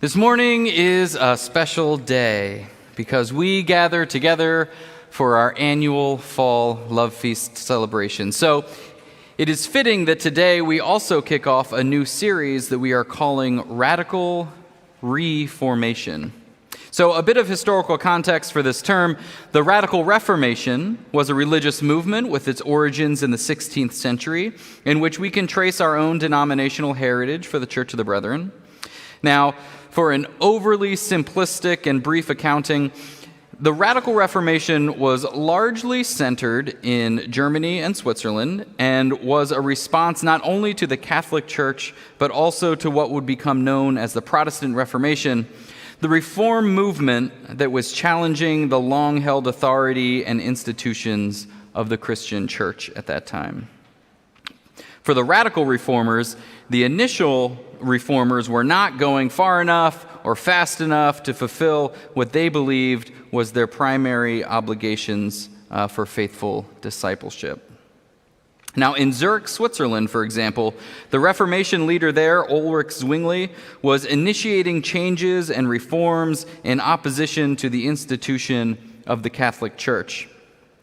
This morning is a special day because we gather together for our annual Fall Love Feast celebration. So it is fitting that today we also kick off a new series that we are calling Radical Reformation. So a bit of historical context for this term. The Radical Reformation was a religious movement with its origins in the 16th century, in which we can trace our own denominational heritage for the Church of the Brethren. Now, for an overly simplistic and brief accounting, the Radical Reformation was largely centered in Germany and Switzerland and was a response not only to the Catholic Church, but also to what would become known as the Protestant Reformation, the reform movement that was challenging the long-held authority and institutions of the Christian church at that time. For the radical reformers, the initial reformers were not going far enough or fast enough to fulfill what they believed was their primary obligations for faithful discipleship. Now, in Zurich, Switzerland, for example, the Reformation leader there, Ulrich Zwingli, was initiating changes and reforms in opposition to the institution of the Catholic Church.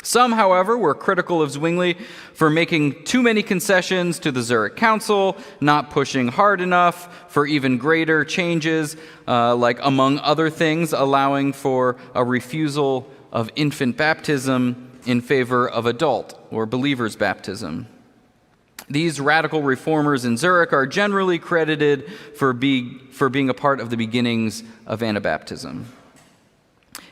Some, however, were critical of Zwingli for making too many concessions to the Zurich Council, not pushing hard enough for even greater changes, like, among other things, allowing for a refusal of infant baptism in favor of adult or believer's baptism. These radical reformers in Zurich are generally credited for being a part of the beginnings of Anabaptism.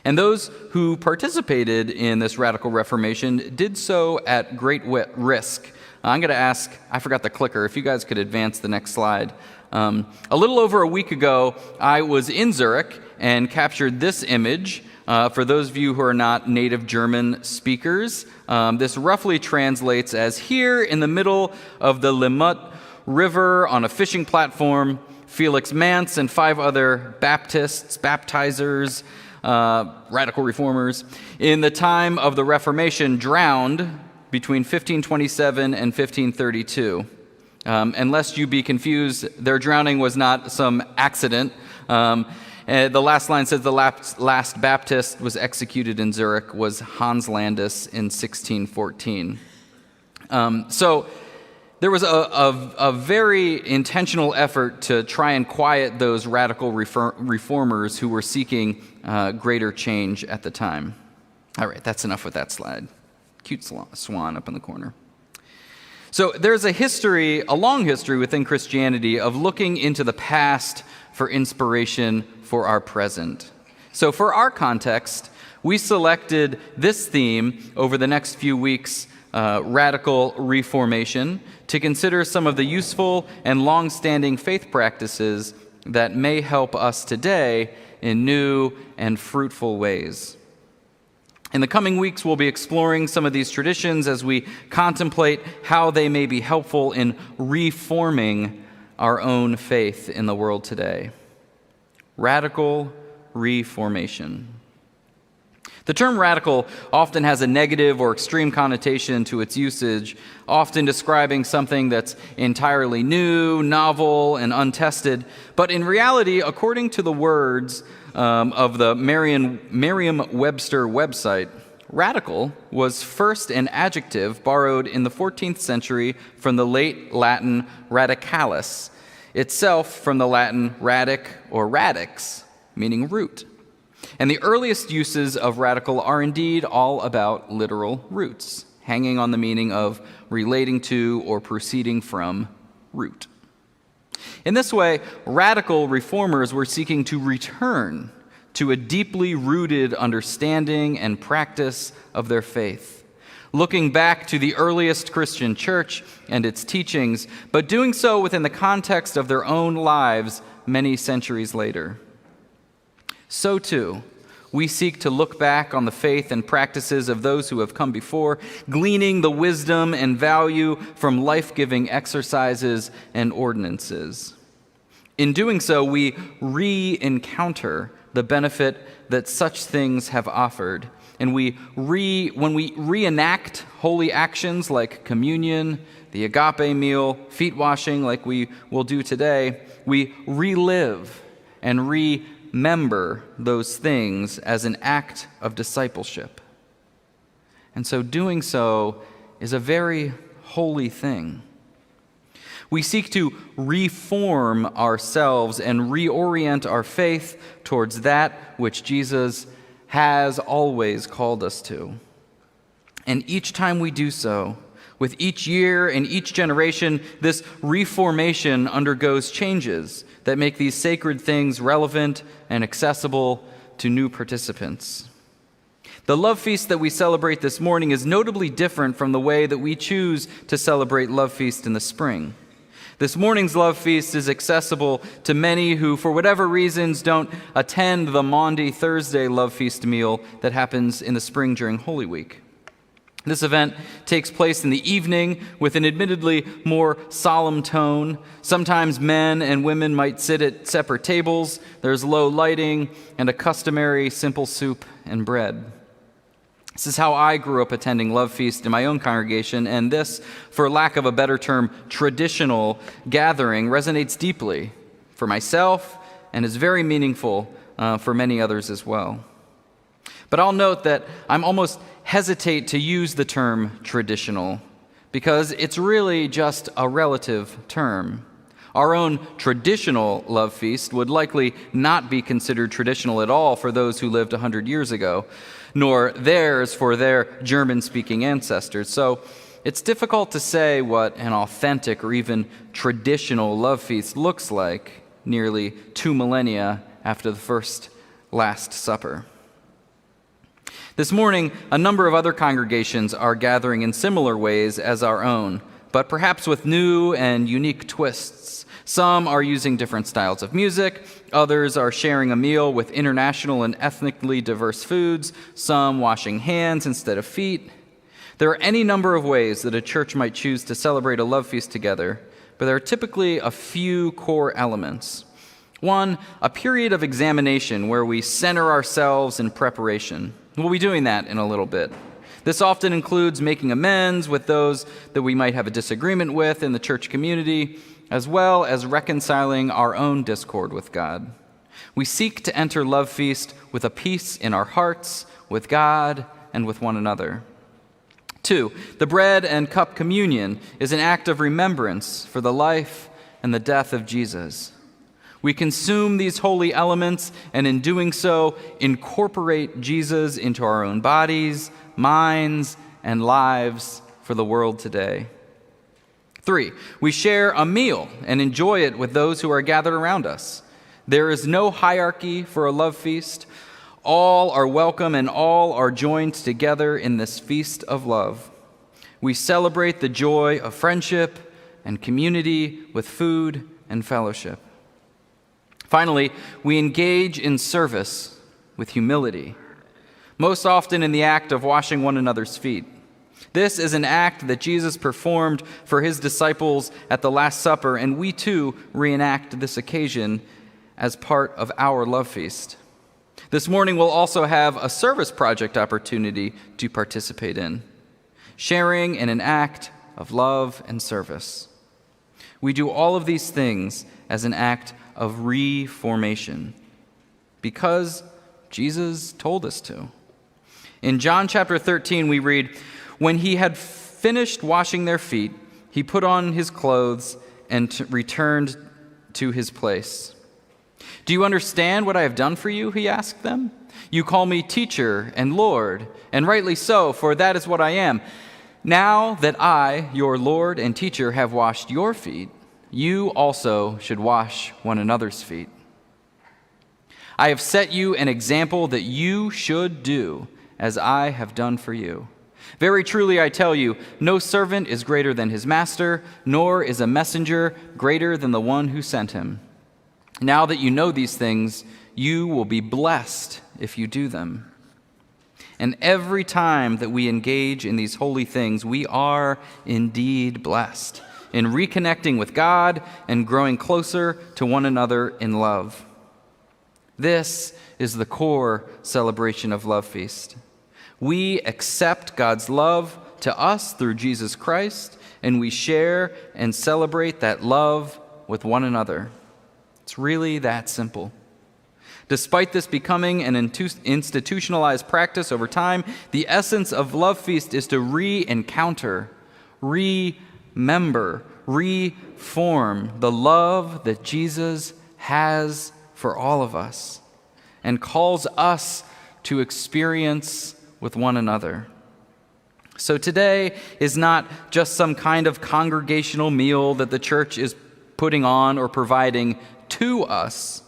And those who participated in this radical reformation did so at great risk. I'm going to ask, I forgot the clicker, if you guys could advance the next slide. A little over a week ago, I was in Zurich and captured this image. For those of you who are not native German speakers, this roughly translates as here in the middle of the Limmat River on a fishing platform, Felix Manz and 5 other Baptists, baptizers, radical reformers, in the time of the Reformation drowned between 1527 and 1532. And lest you be confused, their drowning was not some accident. The last line says the last Baptist was executed in Zurich was Hans Landis in 1614. So there was a very intentional effort to try and quiet those radical reformers who were seeking greater change at the time. All right, that's enough with that slide. Cute swan up in the corner. So there's a long history within Christianity of looking into the past for inspiration for our present. So for our context, we selected this theme over the next few weeks, Radical Reformation, to consider some of the useful and long-standing faith practices that may help us today in new and fruitful ways. In the coming weeks, we'll be exploring some of these traditions as we contemplate how they may be helpful in reforming our own faith in the world today. Radical Reformation. The term radical often has a negative or extreme connotation to its usage, often describing something that's entirely new, novel, and untested. But in reality, according to the words of the Merriam-Webster website, radical was first an adjective borrowed in the 14th century from the late Latin radicalis, itself from the Latin radic or radix, meaning root. And the earliest uses of radical are indeed all about literal roots, hanging on the meaning of relating to or proceeding from root. In this way, radical reformers were seeking to return to a deeply rooted understanding and practice of their faith, looking back to the earliest Christian church and its teachings, but doing so within the context of their own lives many centuries later. So too, we seek to look back on the faith and practices of those who have come before, gleaning the wisdom and value from life-giving exercises and ordinances. In doing so, we re-encounter the benefit that such things have offered, and when we reenact holy actions like communion, the agape meal, feet washing like we will do today, we relive and remember those things as an act of discipleship. And so doing so is a very holy thing. We seek to reform ourselves and reorient our faith towards that which Jesus has always called us to. And each time we do so, with each year and each generation, this reformation undergoes changes that make these sacred things relevant and accessible to new participants. The love feast that we celebrate this morning is notably different from the way that we choose to celebrate Love Feast in the spring. This morning's Love Feast is accessible to many who, for whatever reasons, don't attend the Maundy Thursday Love Feast meal that happens in the spring during Holy Week. This event takes place in the evening with an admittedly more solemn tone. Sometimes men and women might sit at separate tables. There's low lighting and a customary simple soup and bread. This is how I grew up attending Love Feast in my own congregation, and this, for lack of a better term, traditional gathering resonates deeply for myself and is very meaningful for many others as well. But I'll note that I'm almost hesitate to use the term traditional because it's really just a relative term. Our own traditional love feast would likely not be considered traditional at all for those who lived 100 years ago, nor theirs for their German-speaking ancestors. So it's difficult to say what an authentic or even traditional love feast looks like nearly 2 millennia after the first Last Supper. This morning, a number of other congregations are gathering in similar ways as our own, but perhaps with new and unique twists. Some are using different styles of music, others are sharing a meal with international and ethnically diverse foods, some washing hands instead of feet. There are any number of ways that a church might choose to celebrate a love feast together, but there are typically a few core elements. One, a period of examination where we center ourselves in preparation. We'll be doing that in a little bit. This often includes making amends with those that we might have a disagreement with in the church community, as well as reconciling our own discord with God. We seek to enter Love Feast with a peace in our hearts, with God, and with one another. 2, the bread and cup communion is an act of remembrance for the life and the death of Jesus. We consume these holy elements, and in doing so, incorporate Jesus into our own bodies, minds, and lives for the world today. 3, we share a meal and enjoy it with those who are gathered around us. There is no hierarchy for a love feast. All are welcome and all are joined together in this feast of love. We celebrate the joy of friendship and community with food and fellowship. Finally, we engage in service with humility, most often in the act of washing one another's feet. This is an act that Jesus performed for his disciples at the Last Supper, and we too reenact this occasion as part of our love feast. This morning we'll also have a service project opportunity to participate in, sharing in an act of love and service. We do all of these things as an act of reformation because Jesus told us to. In John chapter 13, we read, "When he had finished washing their feet, he put on his clothes and returned to his place. 'Do you understand what I have done for you?' he asked them. 'You call me teacher and Lord, and rightly so, for that is what I am. Now that I, your Lord and teacher, have washed your feet, you also should wash one another's feet. I have set you an example that you should do as I have done for you. Very truly I tell you, no servant is greater than his master, nor is a messenger greater than the one who sent him. Now that you know these things, you will be blessed if you do them.' And every time that we engage in these holy things, we are indeed blessed in reconnecting with God and growing closer to one another in love. This is the core celebration of Love Feast. We accept God's love to us through Jesus Christ, and we share and celebrate that love with one another. It's really that simple. Despite this becoming an institutionalized practice over time, the essence of Love Feast is to re-encounter, remember, reform the love that Jesus has for all of us and calls us to experience with one another. So today is not just some kind of congregational meal that the church is putting on or providing to us,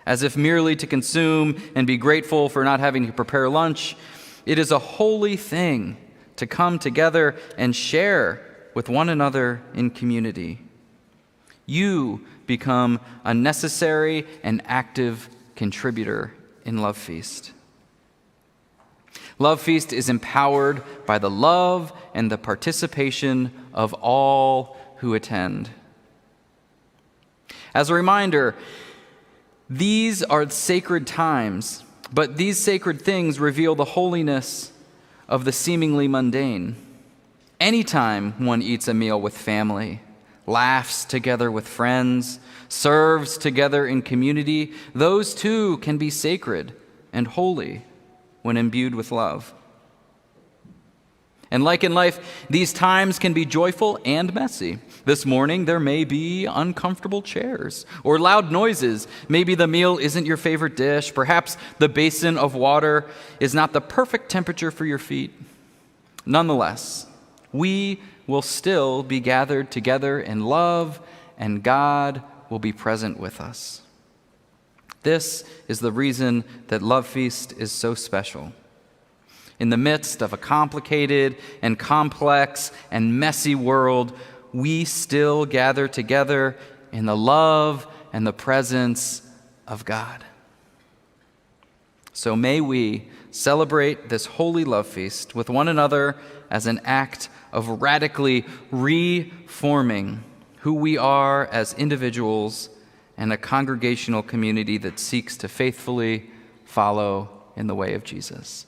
as if merely to consume and be grateful for not having to prepare lunch. It is a holy thing to come together and share with one another in community. You become a necessary and active contributor in Love Feast. Love Feast is empowered by the love and the participation of all who attend. As a reminder, these are sacred times, but these sacred things reveal the holiness of the seemingly mundane. Anytime one eats a meal with family, laughs together with friends, serves together in community, those too can be sacred and holy when imbued with love. And like in life, these times can be joyful and messy. This morning, there may be uncomfortable chairs or loud noises. Maybe the meal isn't your favorite dish. Perhaps the basin of water is not the perfect temperature for your feet. Nonetheless, we will still be gathered together in love, and God will be present with us. This is the reason that Love Feast is so special. In the midst of a complicated and complex and messy world, we still gather together in the love and the presence of God. So may we celebrate this holy Love Feast with one another as an act of radically reforming who we are as individuals and a congregational community that seeks to faithfully follow in the way of Jesus.